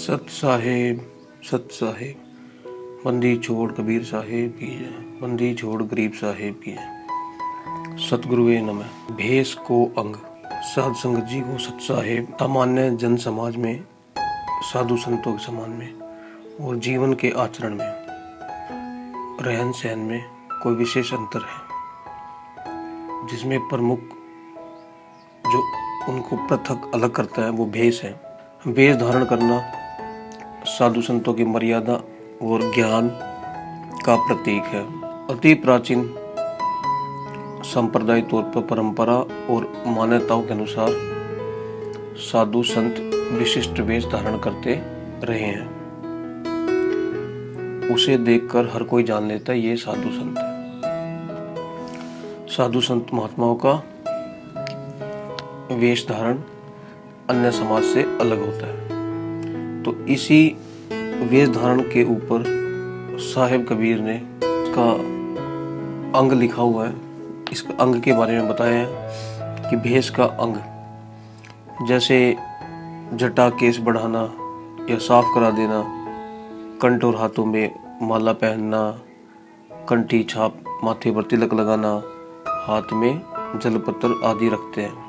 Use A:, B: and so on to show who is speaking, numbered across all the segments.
A: सत साहेब बंदी छोड़ कबीर साहेब की जय, बंदी छोड़ गरीब साहेब की जय। सतगुरुवे नमः। भेष को अंग साध संगत जी को सत साहेब सामान्य जन समाज में साधु संतों के समान में और जीवन के आचरण में रहन सहन में कोई विशेष अंतर है, जिसमें प्रमुख जो उनको पृथक अलग करता है वो भेष है। वेश धारण करना साधु संतों की मर्यादा और ज्ञान का प्रतीक है। अति प्राचीन सांप्रदायिक तौर पर परंपरा और मान्यताओं के अनुसार साधु संत विशिष्ट वेश धारण करते रहे हैं। उसे देखकर हर कोई जान लेता है ये साधु संत है। साधु संत महात्माओं का वेश धारण अन्य समाज से अलग होता है। तो इसी वेश धारण के ऊपर साहेब कबीर ने इसका अंग लिखा हुआ है। इस अंग के बारे में बताया है कि भेष का अंग जैसे जटा केस बढ़ाना या साफ करा देना, कंठ और हाथों में माला पहनना, कंठी छाप, माथे पर तिलक लगाना, हाथ में जलपत्र आदि रखते हैं।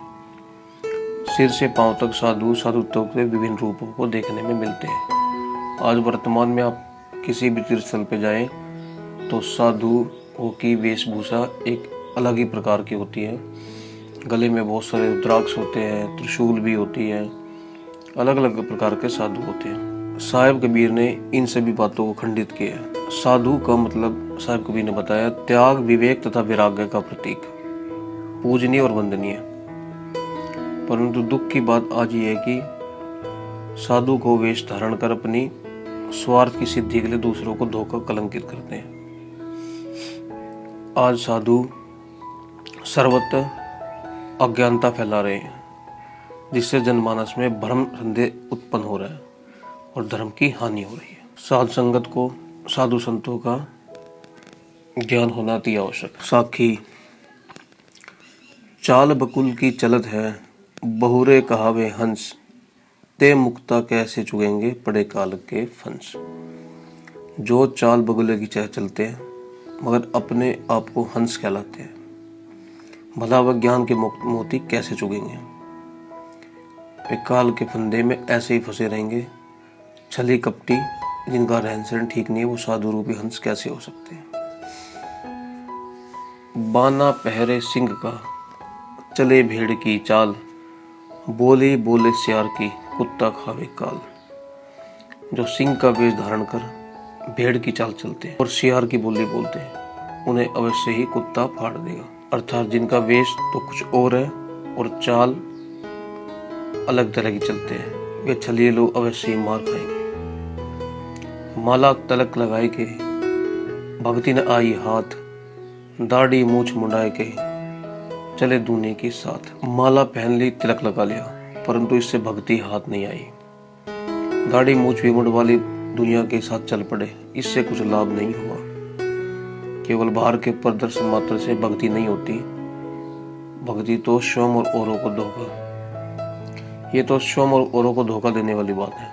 A: सिर से पांव तक साधुत्व के विभिन्न रूपों को देखने में मिलते हैं। आज वर्तमान में आप किसी भी तीर्थस्थल पे जाएं तो साधुओं की वेशभूषा एक अलग ही प्रकार की होती है। गले में बहुत सारे रुद्राक्ष होते हैं, त्रिशूल भी होती है, अलग अलग प्रकार के साधु होते हैं। साहेब कबीर ने इन सभी बातों को खंडित किया है। साधु का मतलब साहेब कबीर ने बताया त्याग, विवेक तथा वैराग्य का प्रतीक, पूजनीय और वंदनीय। परंतु दुख की बात आज ये है कि साधु को वेश धारण कर अपनी स्वार्थ की सिद्धि के लिए दूसरों को धोखा कलंकित करते हैं। आज साधु सर्वत्र अज्ञानता फैला रहे हैं, जिससे जनमानस में भ्रम संदेह उत्पन्न हो रहा है और धर्म की हानि हो रही है। साध संगत को साधु संतों का ज्ञान होना अति आवश्यक। साखी चाल बकुल की चलत है, बहुरे कहावे हंस, ते मुक्ता कैसे चुगेंगे पड़े काल के फंस। जो चाल बगुले की चाह चलते हैं मगर अपने आप को हंस कहलाते हैं, भला वह ज्ञान के मोती कैसे चुगेंगे। वे काल के फंदे में ऐसे ही फंसे रहेंगे। छली कपटी जिनका रहन सहन ठीक नहीं है वो साधु रूपी हंस कैसे हो सकते हैं। बाना पहरे सिंह का, चले भेड़ की चाल, बोले बोले सियार की, कुत्ता खावे काल। जो सिंह का वेश धारण कर भेड़ की चाल चलते हैं और सियार की बोली बोलते हैं, उन्हें अवश्य ही कुत्ता फाड़ देगा। अर्थात जिनका वेश तो कुछ और है और चाल अलग तरह की चलते हैं, वे छलिए लोग अवश्य ही मार खाएंगे। माला तलक लगाए के, भक्ति न आई हाथ, दाढ़ी मूछ मुंडाए के, चले दूने के साथ। माला पहन ली, तिलक लगा लिया, परंतु इससे भक्ति हाथ नहीं आई। दाढ़ी मूछ भी मुंडवा ली, दुनिया के साथ चल पड़े, इससे कुछ लाभ नहीं हुआ। केवल बाहर के प्रदर्शन मात्र से भक्ति नहीं होती। भक्ति तो स्वयं और औरों को धोखा, ये तो स्वयं और औरों को धोखा देने वाली बात है।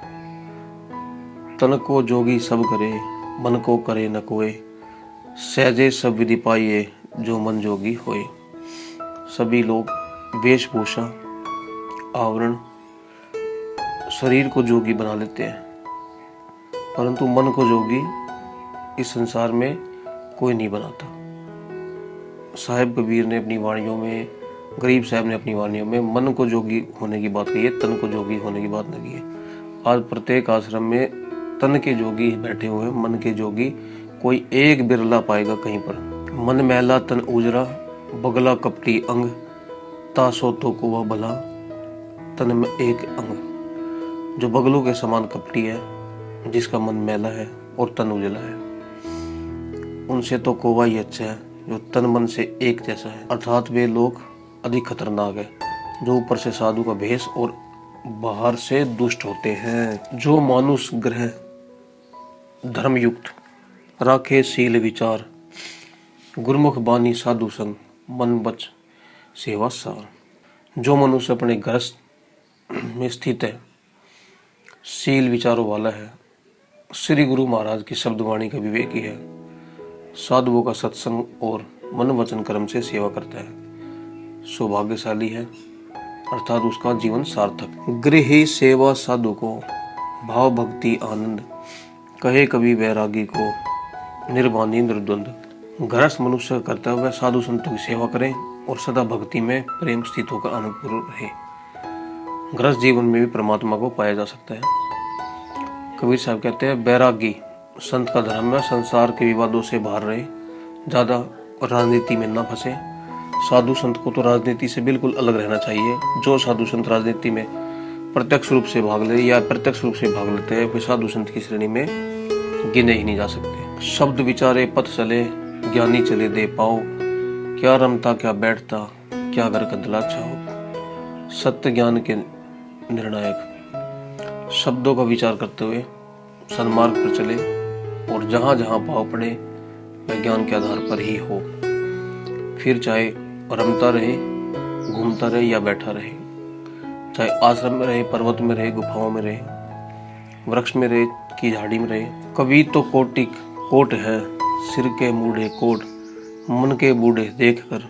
A: तन को जोगी सब करे, मन को करे न कोय, सहजे सब विधि पाइए, जो मन जोगी होए। सभी लोग वेशभूषा, आवरण, शरीर को जोगी बना लेते हैं, परंतु मन को जोगी इस संसार में कोई नहीं बनाता। साहेब कबीर ने अपनी वाणियों में, गरीब साहब ने अपनी वाणियों में मन को जोगी होने की बात कही है, तन को जोगी होने की बात नहीं की है। आज प्रत्येक आश्रम में तन के जोगी बैठे हुए हैं, मन के जोगी कोई एक बिरला पाएगा कहीं पर। मन मैला तन उजरा, बगला कपटी अंग, तासो तो को वह भला, तन में एक अंग। जो बगलों के समान कपटी है, जिसका मन मैला है और तन उजला है, उनसे तो कोवा ही अच्छा है जो तन मन से एक जैसा है। अर्थात वे लोग अधिक खतरनाक है जो ऊपर से साधु का भेष और बाहर से दुष्ट होते हैं। जो मानुष ग्रह धर्मयुक्त राखे शील विचार, गुरमुख बानी साधु संग, मन बच सेवा सार। जो मनुष्य अपने गृहस्थ में स्थित है शील विचारों वाला है। श्री गुरु महाराज की शब्दवाणी का विवेकी है। साधुओं का सत्संग और मन वचन कर्म से सेवा करता है, सौभाग्यशाली है, अर्थात उसका जीवन सार्थक। गृह सेवा साधु को भाव भक्ति आनंद, कहे कवि वैरागी को निर्वाणी निर्द्वंद। गृहस्थ मनुष्य का कर्तव्य है साधु संतों की सेवा करें और सदा भक्ति में प्रेम स्थित होकर आनंद पूर्वक रहे। गृहस्थ जीवन में भी परमात्मा को पाया जा सकता है। कबीर साहब कहते हैं, बैरागी संत का धर्म है, संसार के विवादों से बाहर रहे, ज्यादा राजनीति में ना फंसे। साधु संत को तो राजनीति से बिल्कुल अलग रहना चाहिए। जो साधु संत राजनीति में प्रत्यक्ष रूप से भाग ले या प्रत्यक्ष रूप से भाग लेते हैं, वे साधु संत की श्रेणी में गिने ही नहीं जा सकते। शब्द विचारे पथ चले, ज्ञानी चले दे पाओ, क्या रमता क्या बैठता, क्या घर कंदला छाओ। सत्य ज्ञान के निर्णायक शब्दों का विचार करते हुए सन्मार्ग पर चले और जहां जहां पाव पड़े वह ज्ञान के आधार पर ही हो। फिर चाहे रमता रहे, घूमता रहे या बैठा रहे, चाहे आश्रम में रहे, पर्वत में रहे, गुफाओं में रहे, वृक्ष में रहे कि झाड़ी में रहे। कवि तो कोट है, सिर के मूढ़े कोट, मन के बूढ़े देख कर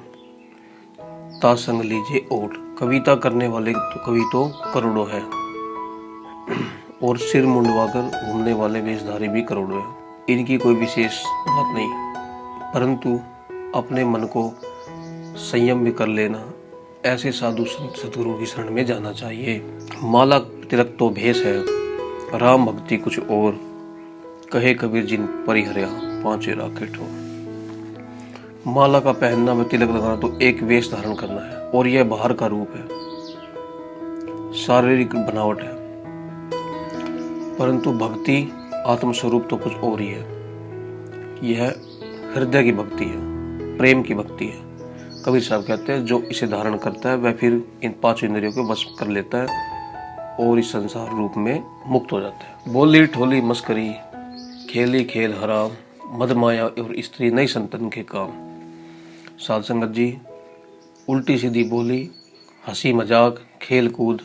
A: तासंग लीजिए ओट। कविता करने वाले तो कवि तो करोड़ों है और सिर मुंडवाकर घूमने वाले वेशधारी भी करोड़ों हैं। इनकी कोई विशेष बात नहीं, परंतु अपने मन को संयम भी कर लेना, ऐसे साधु सतगुरु की शरण में जाना चाहिए। माला तिलक तो भेष है, राम भक्ति कुछ और, कहे कबीर जिन परिहर्या पांचे राखे ठोर। माला का पहनना व तिलक लगाना तो एक वेश धारण करना है और यह बाहर का रूप है, शारीरिक बनावट है, परंतु भक्ति आत्मस्वरूप तो कुछ और ही है। यह हृदय की भक्ति है, प्रेम की भक्ति है। कबीर साहब कहते हैं, जो इसे धारण करता है वह फिर इन पांच इंद्रियों को वश कर लेता है और इस संसार रूप में मुक्त हो जाता है। बोली ठोली मस्करी, खेली खेल हराम, मदमाया और स्त्री नई संतन के काम। साध संगत जी, उल्टी सीधी बोली, हंसी मजाक, खेल कूद,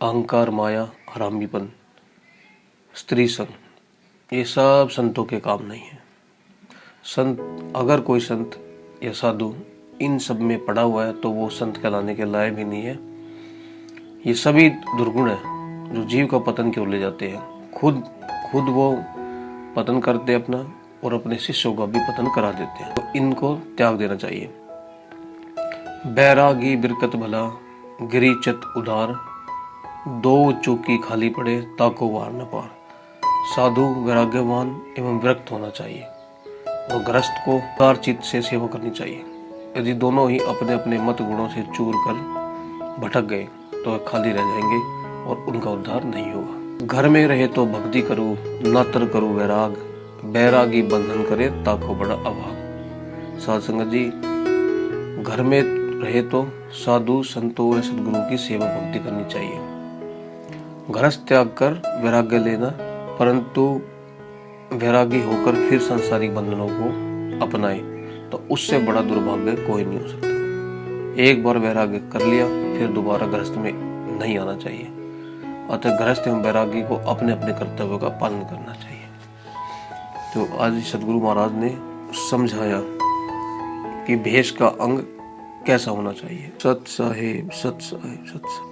A: अहंकार, माया, हरामीपन, स्त्री संग, ये सब संतों के काम नहीं है। संत, अगर कोई संत या साधु इन सब में पड़ा हुआ है तो वो संत कहलाने के लायक भी नहीं है। ये सभी दुर्गुण है जो जीव का पतन की ओर ले जाते हैं। खुद वो पतन करते अपना और अपने शिष्यों का भी पतन करा देते हैं, तो इनको त्याग देना चाहिए। बैरागी बिरकत भला, गिरी चत उधार, दो चौकी खाली पड़े ताको वार न पार। साधु वैराग्यवान एवं विरक्त होना चाहिए और गृहस्थ को उदार चित्त से सेवा करनी चाहिए। यदि दोनों ही अपने अपने मत गुणों से चूर कर भटक गए तो वह खाली रह जाएंगे और उनका उद्धार नहीं होगा। घर में रहे तो भक्ति करूँ, नातर करूँ वैराग, बैरागी बंधन करे ताको बड़ा अभाग। साध संगत जी, घर में रहे तो साधु संतों व सदगुरु की सेवा भक्ति करनी चाहिए। गृहस्थ त्याग कर वैराग्य लेना, परंतु वैरागी होकर फिर सांसारिक बंधनों को अपनाए तो उससे बड़ा दुर्भाग्य कोई नहीं हो सकता। एक बार वैराग्य कर लिया फिर दोबारा गृहस्थ में नहीं आना चाहिए। अतः गृहस्थ एवं वैरागी को अपने अपने कर्तव्यों का पालन करना चाहिए। तो आज सदगुरु महाराज ने समझाया कि भेष का अंग कैसा होना चाहिए। सत साहेब, सत साहेब, सत साहेब।